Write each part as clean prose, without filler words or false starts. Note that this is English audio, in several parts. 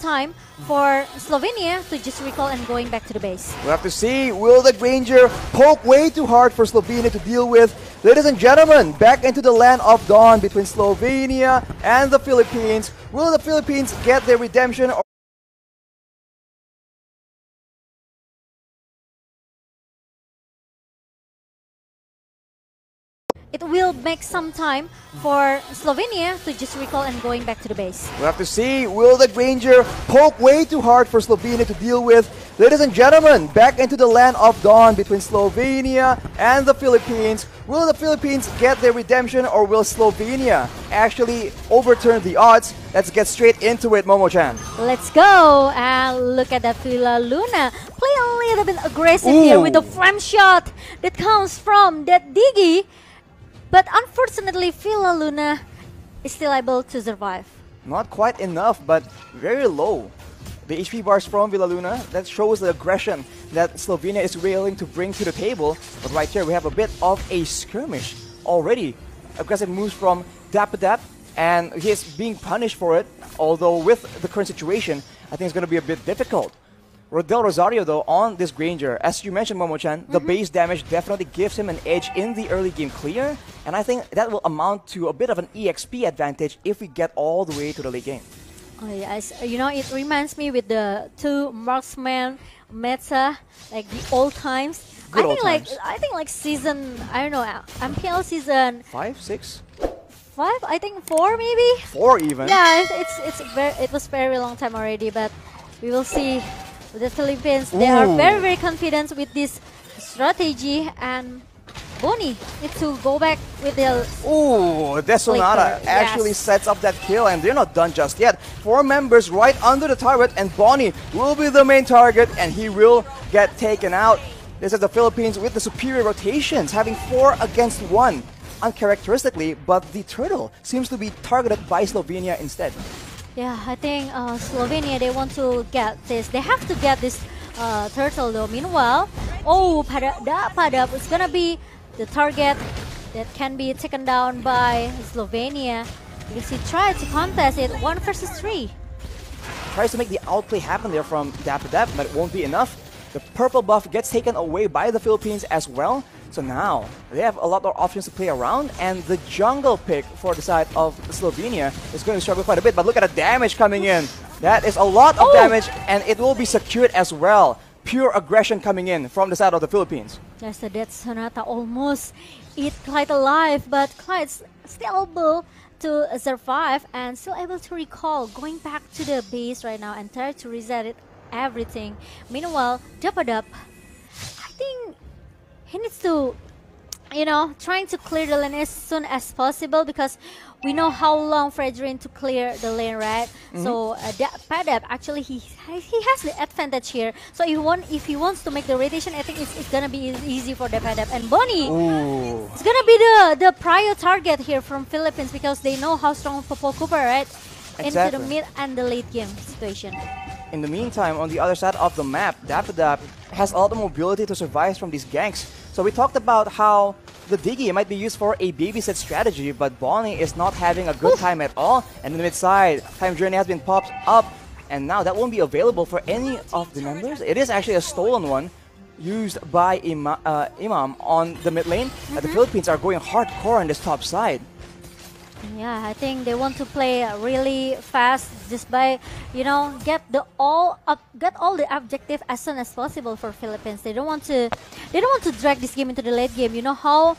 time for Slovenia to just recall and going back to the base. We'll have to see. Will the Granger poke way too hard for Slovenia to deal with? Ladies and gentlemen, back into the land of dawn between Slovenia and the Philippines. Will the Philippines get their redemption? It will make some time for Slovenia to just recall and going back to the base. We'll have to see. Will the Granger poke way too hard for Slovenia to deal with? Ladies and gentlemen, back into the land of dawn between Slovenia and the Philippines. Will the Philippines get their redemption, or will Slovenia actually overturn the odds? Let's get straight into it, Momo-chan. Let's go! And look at that Villa Luna. Play a little bit aggressive here with the frame shot that comes from that Diggy. But unfortunately, Villa Luna is still able to survive. Not quite enough, but very low. The HP bars from Villa Luna, that shows the aggression that Slovenia is willing to bring to the table. But right here, we have a bit of a skirmish already. Aggressive moves from Dap, and he is being punished for it. Although with the current situation, I think it's going to be a bit difficult. Rodel Rosario, though, on this Granger, as you mentioned, Momo-chan, the base damage definitely gives him an edge in the early game clear, and I think that will amount to a bit of an EXP advantage if we get all the way to the late game. Oh yes, you know, it reminds me with the two marksman meta, like the old times. Good old times. I think like season, I don't know, MPL season 5, 6? 5, I think 4 maybe. 4 even. Yeah, it was very long time already, but we will see. The Philippines, they are very confident with this strategy, and Bonnie needs to go back with the... Ooh, Desonata actually sets up that kill, and they're not done just yet. 4 members right under the turret, and Bonnie will be the main target, and he will get taken out. This is the Philippines with the superior rotations, having 4 against 1, uncharacteristically, but the turtle seems to be targeted by Slovenia instead. Yeah, I think Slovenia, they want to get this. They have to get this turtle though. Meanwhile, Padap is gonna be the target that can be taken down by Slovenia because he tried to contest it 1 versus 3. Tries to make the outplay happen there from Dap, but it won't be enough. The purple buff gets taken away by the Philippines as well. So now, they have a lot more options to play around, and the jungle pick for the side of Slovenia is going to struggle quite a bit. But look at the damage coming in. That is a lot of damage, and it will be secured as well. Pure aggression coming in from the side of the Philippines. Yes, the Death Sonata almost eat Clyde alive, but Clyde's still able to survive and still able to recall, going back to the base right now and try to reset it, everything. Meanwhile, Dapadup, I think he needs to, you know, trying to clear the lane as soon as possible because we know how long Fredrin to clear the lane, right? So Padap actually he has the advantage here. So if he wants to make the rotation, I think it's gonna be easy for the Padap. And Bonnie, it's gonna be the prior target here from Philippines because they know how strong Popo Cooper, right? Into the mid and the late game situation. In the meantime, on the other side of the map, Dap has a lot of mobility to survive from these ganks. So we talked about how the Diggy might be used for a babysit strategy, but Bonnie is not having a good time at all. And in the mid side, Time Journey has been popped up, and now that won't be available for any of the members. It is actually a stolen one used by Imam on the mid lane. The Philippines are going hardcore on this top side. Yeah, I think they want to play really fast just by, you know, get all the objective as soon as possible for Philippines. They don't want to drag this game into the late game. You know how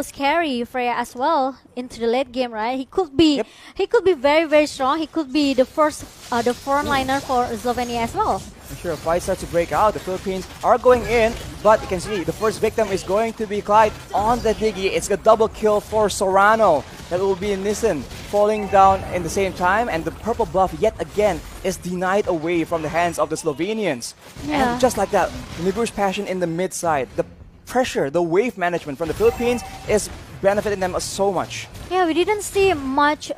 scary Freya as well into the late game, right? He could be very strong. He could be the first the frontliner for Slovenia as well. Sure, a fight starts to break out. The Philippines are going in, but you can see the first victim is going to be Clyde on the Diggy. It's a double kill for Sorano. That will be Nissan falling down in the same time, and the purple buff yet again is denied away from the hands of the Slovenians. Yeah. And just like that, Nibu's passion in the mid side, the pressure, the wave management from the Philippines is benefiting them so much. Yeah, we didn't see much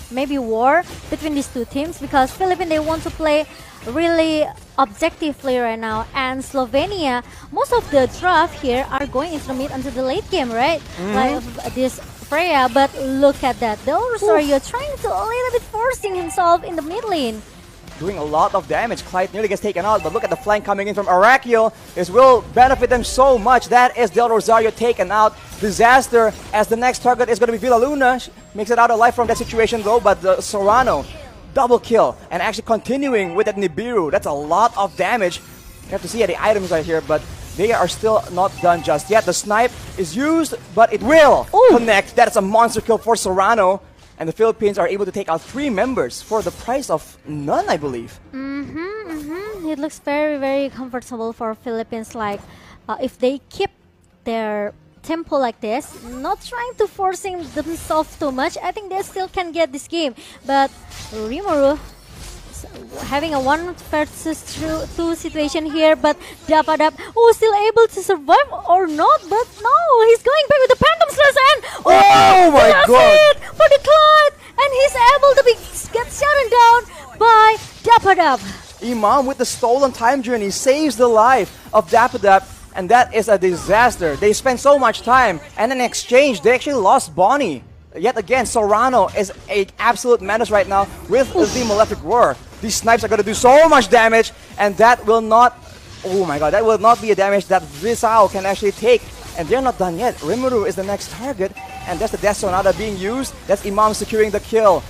maybe war between these two teams because Philippines, they want to play really objectively right now, and Slovenia, most of the draft here are going into the mid until the late game, right? Like this Freya, but look at that. The Rosario trying to a little bit forcing himself in the mid lane. doing a lot of damage. Clyde nearly gets taken out, but look at the flank coming in from Arakiel. This will benefit them so much. That is Del Rosario taken out. Disaster, as the next target is going to be Villa Luna. She makes it out alive from that situation though, but the Serrano, double kill, and actually continuing with that Nibiru. That's a lot of damage. You have to see the items right here, but they are still not done just yet. The snipe is used, but it will connect. That is a monster kill for Serrano. And the Philippines are able to take out 3 members for the price of none, I believe. It looks very, very comfortable for Philippines. Like, if they keep their tempo like this, not trying to forcing themselves too much, I think they still can get this game. But Rimuru having a 1 versus 2 situation here, but Dapadab, still able to survive or not, but no, he's going back with the Phantom Slash and oh my god, it for the Clyde, and he's able to get shut down by Dapadab. Imam with the stolen time journey saves the life of Dapadab, and that is a disaster. They spent so much time, and in exchange, they actually lost Bonnie. Yet again, Serrano is an absolute menace right now with the Malefic Roar. These snipes are going to do so much damage, and that will not, oh my god, that will not be a damage that Visao can actually take. And they're not done yet. Rimuru is the next target, and that's the Death Sonata being used. That's Imam securing the kill.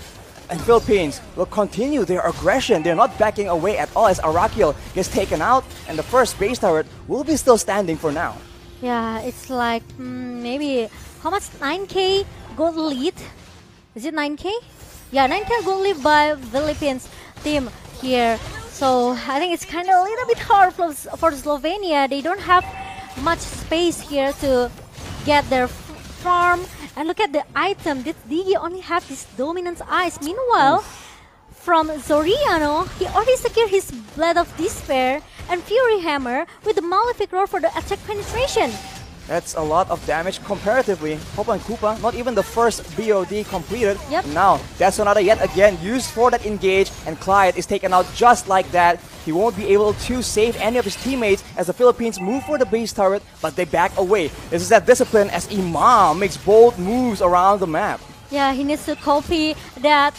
And Philippines will continue their aggression. They're not backing away at all as Arakiel gets taken out, and the first base turret will be still standing for now. Yeah, it's like maybe, how much? 9k gold lead? Is it 9k? Yeah, 9k gold lead by Philippines team here. So I think it's kind of a little bit hard for Slovenia. They don't have much space here to get their farm. And look at the item. This Digi only have this dominance eyes. Meanwhile, from Zoriano, he already secured his Blade of Despair and Fury Hammer with the Malefic Roar for the attack penetration. That's a lot of damage comparatively. Hopa and Koopa, not even the first BOD completed. Yep. Now, Death Sonata yet again used for that engage, and Clyde is taken out just like that. He won't be able to save any of his teammates as the Philippines move for the base turret, but they back away. This is that discipline as Imam makes bold moves around the map. Yeah, he needs to copy that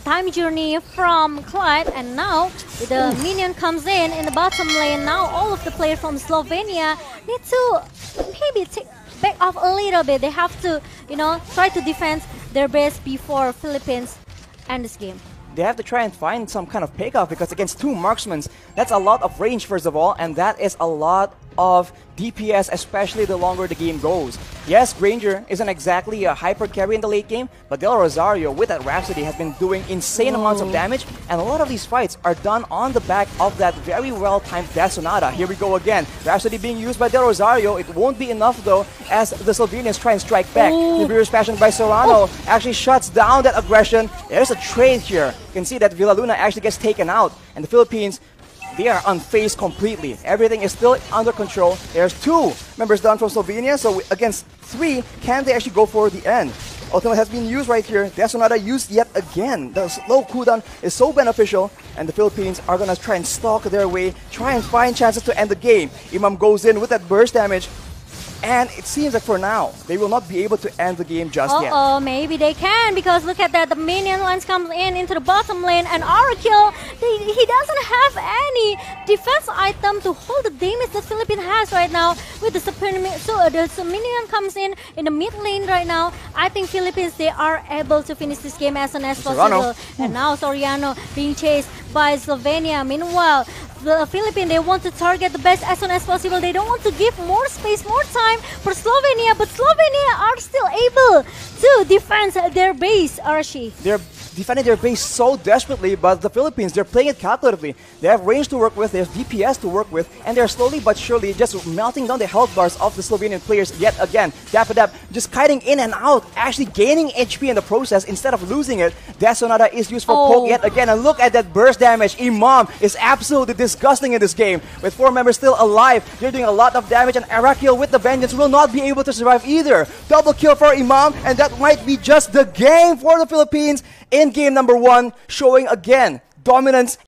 time journey from Clyde, and now the minion comes in the bottom lane. Now all of the players from Slovenia need to maybe take back off a little bit. They have to, try to defend their base before Philippines end this game. They have to try and find some kind of payoff, because against 2 marksmen, that's a lot of range first of all, and that is a lot of DPS, especially the longer the game goes. Yes, Granger isn't exactly a hyper carry in the late game, but Del Rosario with that Rhapsody has been doing insane amounts of damage, and a lot of these fights are done on the back of that very well-timed Death Sonata. Here we go again. Rhapsody being used by Del Rosario. It won't be enough though, as the Slovenians try and strike back. Nibiru's passion by Serrano actually shuts down that aggression. There's a trade here. You can see that Villa Luna actually gets taken out, and the Philippines, they are unfazed completely. Everything is still under control. There's 2 members down from Slovenia, so against 3, can they actually go for the end? Ultimate has been used right here. Death Sonata used yet again. The slow cooldown is so beneficial, and the Philippines are gonna try and stalk their way, try and find chances to end the game. Imam goes in with that burst damage, and it seems that for now, they will not be able to end the game just yet. Maybe they can, because look at that, the minion lines comes into the bottom lane, and Arakiel, he doesn't have any defense item to hold the damage that Philippines has right now with the minion comes in the mid lane right now. I think Philippines, they are able to finish this game as soon as possible. And now Soriano being chased by Slovenia. Meanwhile, the Philippines, they want to target the best as soon as possible. They don't want to give more space, more time for Slovenia, but Slovenia are still able to defend their base, Arashi. They're defending their base so desperately, but the Philippines, they're playing it calculatively. They have range to work with, they have DPS to work with, and they're slowly but surely just melting down the health bars of the Slovenian players yet again. Dapadab just kiting in and out, actually gaining HP in the process instead of losing it. Death Sonata is used for poke yet again, and look at that burst damage. Imam is absolutely disgusting in this game. With 4 members still alive, they're doing a lot of damage, and Arakiel with the Vengeance will not be able to survive either. Double kill for Imam, and that might be just the game for the Philippines in game number 1, showing again dominance